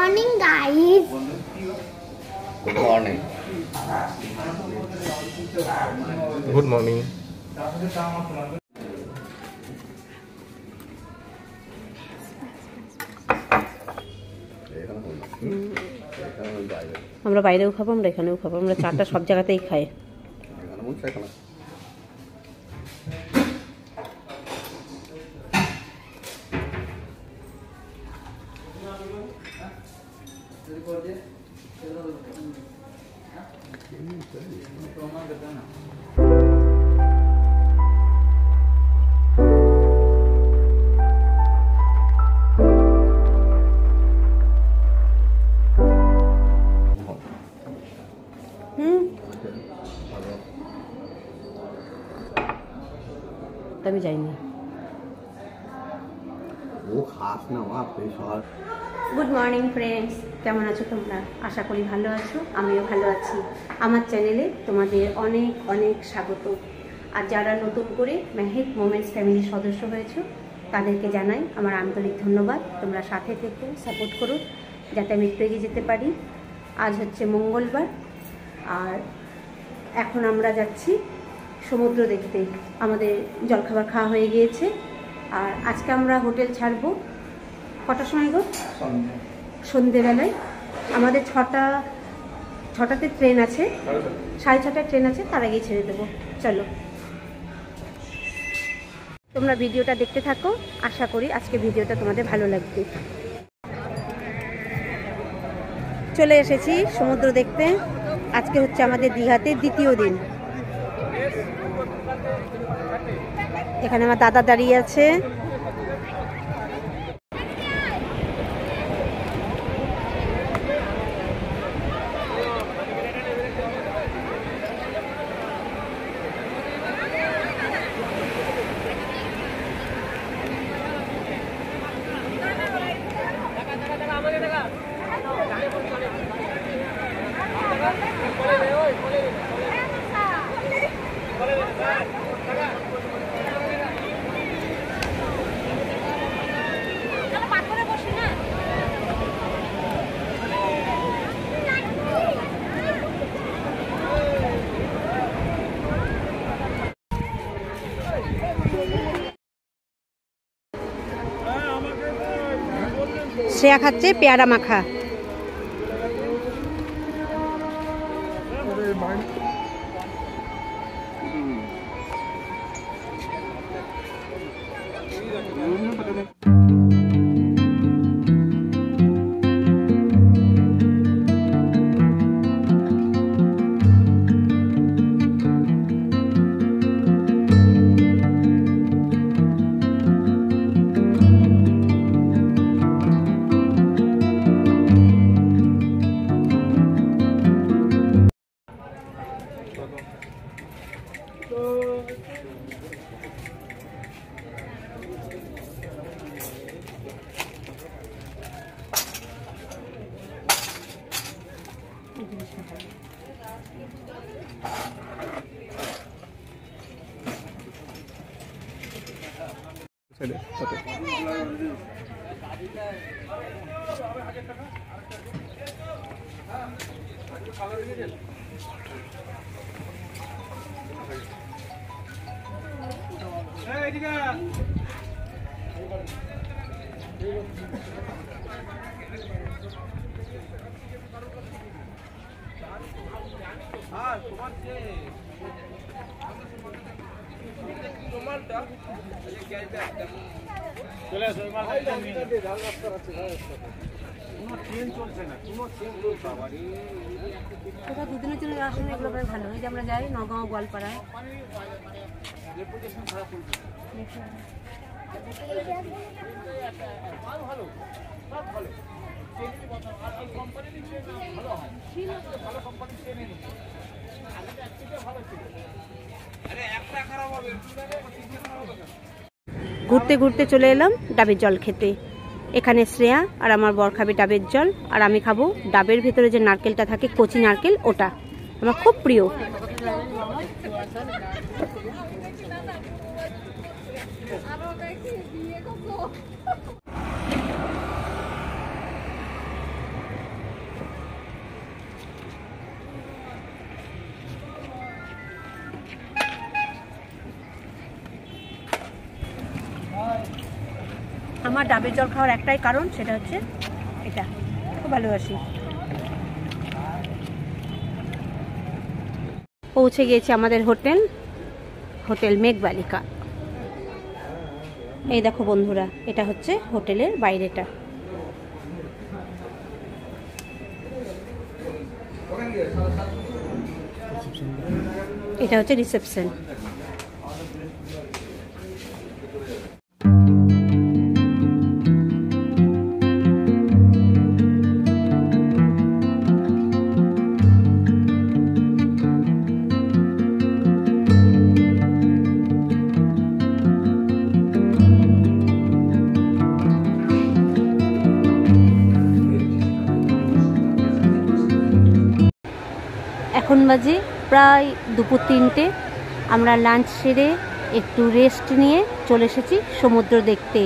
morning, guys. Good morning. Good morning. আমরা বাইরেও খাবো, আমরা এখানেও খাবো, আমরা চাটা সব জায়গাতেই খাই। আমি যাইনি। গুড মর্নিং ফ্রেন্ডস, কেমন আছো তোমরা? আশা করি ভালো আছো, আমিও ভালো আছি। আমার চ্যানেলে তোমাদের অনেক অনেক স্বাগত। আর যারা নতুন করে মেহেক মোমেন্টস ফ্যামিলির সদস্য হয়েছো তাদেরকে জানাই আমার আন্তরিক ধন্যবাদ। তোমরা সাথে থেকে সাপোর্ট করো যাতে আমি একটু এগিয়ে যেতে পারি। আজ হচ্ছে মঙ্গলবার, আর এখন আমরা যাচ্ছি সমুদ্র দেখতে। আমাদের জলখাবার খাওয়া হয়ে গিয়েছে, আর আজকে আমরা হোটেল ছাড়বো কটার সময় গো? সন্ধেবেলায়। আমাদের ছটাতে ট্রেন আছে, 6:30টায় ট্রেন আছে, তার আগেই ছেড়ে দেবো। চলো তোমরা ভিডিওটা দেখতে থাকো, আশা করি আজকে ভিডিওটা তোমাদের ভালো লাগবে। চলে এসেছি সমুদ্র দেখতে। আজকে হচ্ছে আমাদের দীঘাতে দ্বিতীয় দিন। এখানে আমার দাদা দাঁড়িয়ে আছে। শ্রেয়া খাচ্ছে পেয়ারা মাখা। দুদিনের জন্য আসলে এগুলো ভালো হয় যে আমরা যাই নগাঁও গোয়ালপাড়ায়। ঘুরতে ঘুরতে চলে এলাম ডাবের জল খেতে। এখানে শ্রেয়া আর আমার বর খাবে ডাবের জল, আর আমি খাবো ডাবের ভেতরে যে নারকেলটা থাকে, কচি নারকেল, ওটা আমার খুব প্রিয়। আমার ডাবের জল খাওয়ার একটাই কারণ, সেটা হচ্ছে এটা, খুব ভালোবাসি। পৌঁছে গিয়েছি আমাদের হোটেল মেঘবালিকা। এই দেখো বন্ধুরা, এটা হচ্ছে হোটেলের বাইরেটা। এটা হচ্ছে রিসেপশন। এখন বাজে প্রায় দুপুর 3টে। আমরা লাঞ্চ সেরে একটু রেস্ট নিয়ে চলে এসেছি সমুদ্র দেখতে।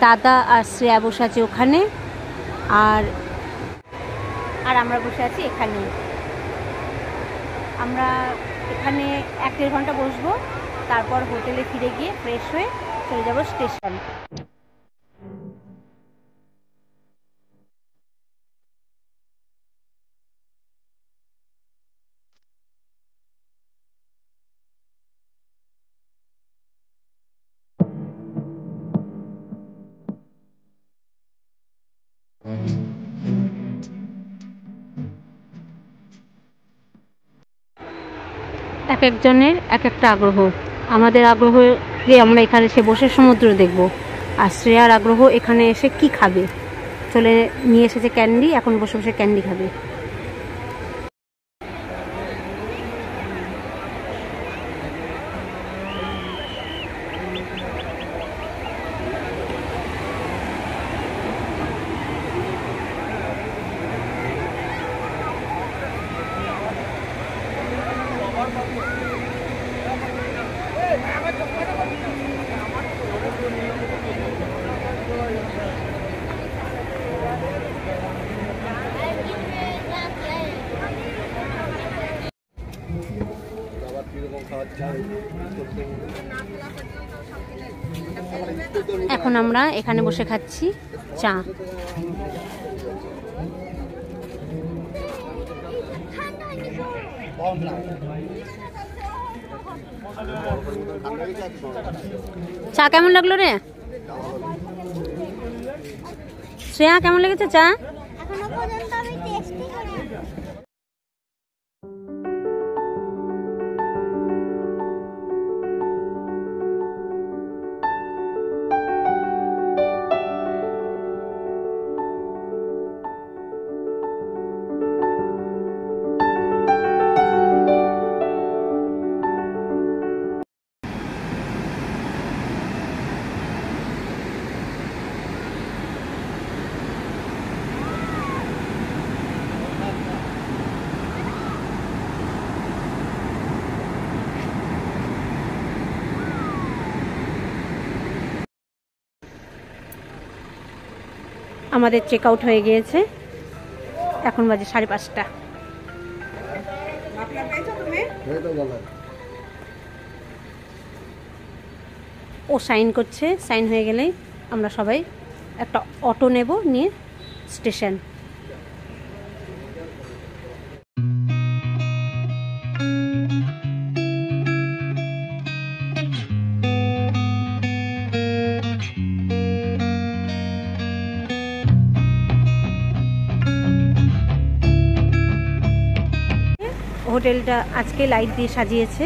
দাদা আর শ্রেয়া বসে আছে ওখানে, আর আমরা বসে আছি এখানে। আমরা এখানে 1-1.5 ঘন্টা বসবো, তারপর হোটেলে ফিরে গিয়ে ফ্রেশ হয়ে চলে যাব স্টেশন। এক একজনের এক একটা আগ্রহ। আমাদের আগ্রহ যে আমরা এখানে এসে বসে সমুদ্র দেখব, আর শ্রেয়ার আগ্রহ এখানে এসে কি খাবে। চলে নিয়ে এসেছে ক্যান্ডি, এখন বসে বসে ক্যান্ডি খাবে। এখন আমরা এখানে বসে খাচ্ছি চা। চা কেমন লাগলো রে শ্রেয়া? কেমন লেগেছে চা? এখনো পর্যন্ত আমি টেস্টই করিনি। আমাদের চেক আউট হয়ে গিয়েছে, এখন বাজে 5:30। ও সাইন করছে, সাইন হয়ে গেলেই আমরা সবাই একটা অটো নেব, নিয়ে স্টেশন। হোটেলটা আজকে লাইট দিয়ে সাজিয়েছে।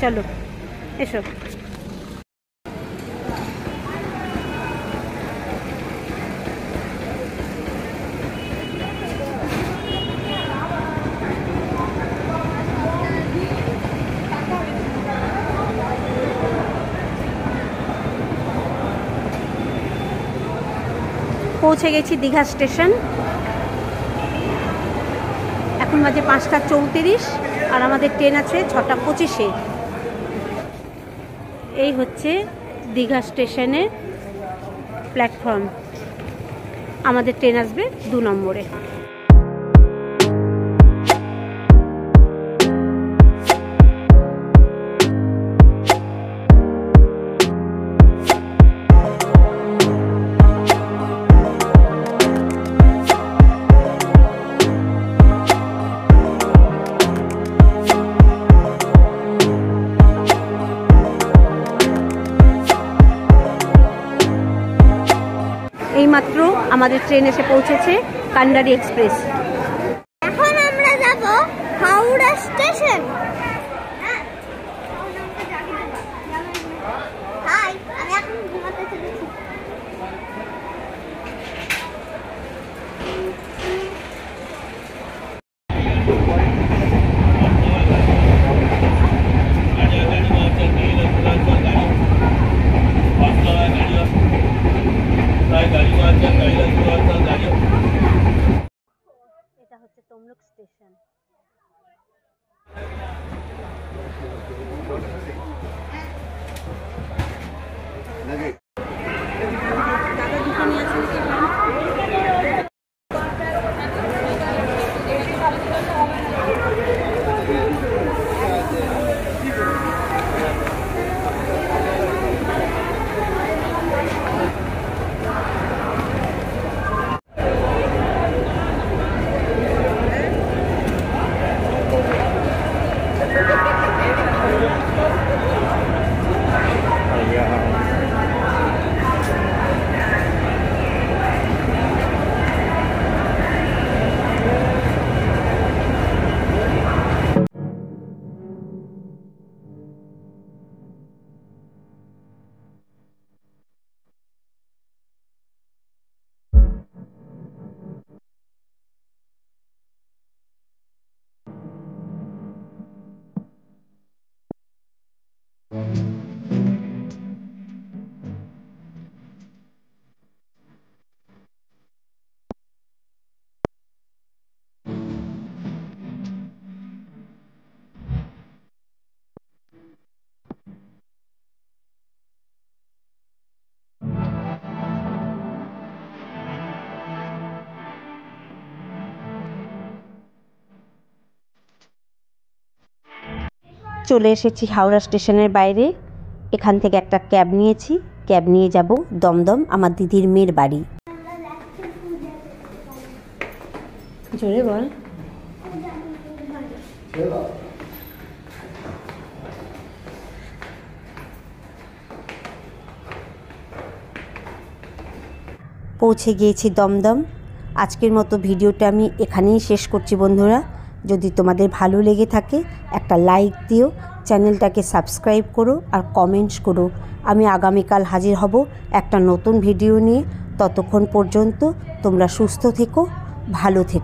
চলো এসো। পৌঁছে গেছি দীঘা স্টেশন। এখন বাজে 5:34 আর আমাদের ট্রেন আছে 6:25-এ। এই হচ্ছে দীঘা স্টেশনের প্ল্যাটফর্ম। আমাদের ট্রেন আসবে 2 নম্বরে। আমাদের ট্রেন এসে পৌঁছেছে, কান্ডারি এক্সপ্রেস। এখন আমরা যাব হাওড়া স্টেশন। হাই, আমি এখন ঘুমাতে চলেছি। এটা হচ্ছে তমলুক স্টেশন। চলে এসেছি হাওড়া স্টেশনের বাইরে। এখান থেকে একটা ক্যাব নিয়েছি, ক্যাব নিয়ে যাব দমদম, আমার দিদির মেয়ের বাড়ি। জোরে বল। পৌঁছে গিয়েছি দমদম। আজকের মতো ভিডিওটা আমি এখানেই শেষ করছি বন্ধুরা। যদি তোমাদের ভালো লেগে থাকে একটা লাইক দিও, চ্যানেলটাকে সাবস্ক্রাইব করো আর কমেন্টস করো। আমি আগামীকাল হাজির হব একটা নতুন ভিডিও নিয়ে। ততক্ষণ পর্যন্ত তোমরা সুস্থ থেকো, ভালো থেকো।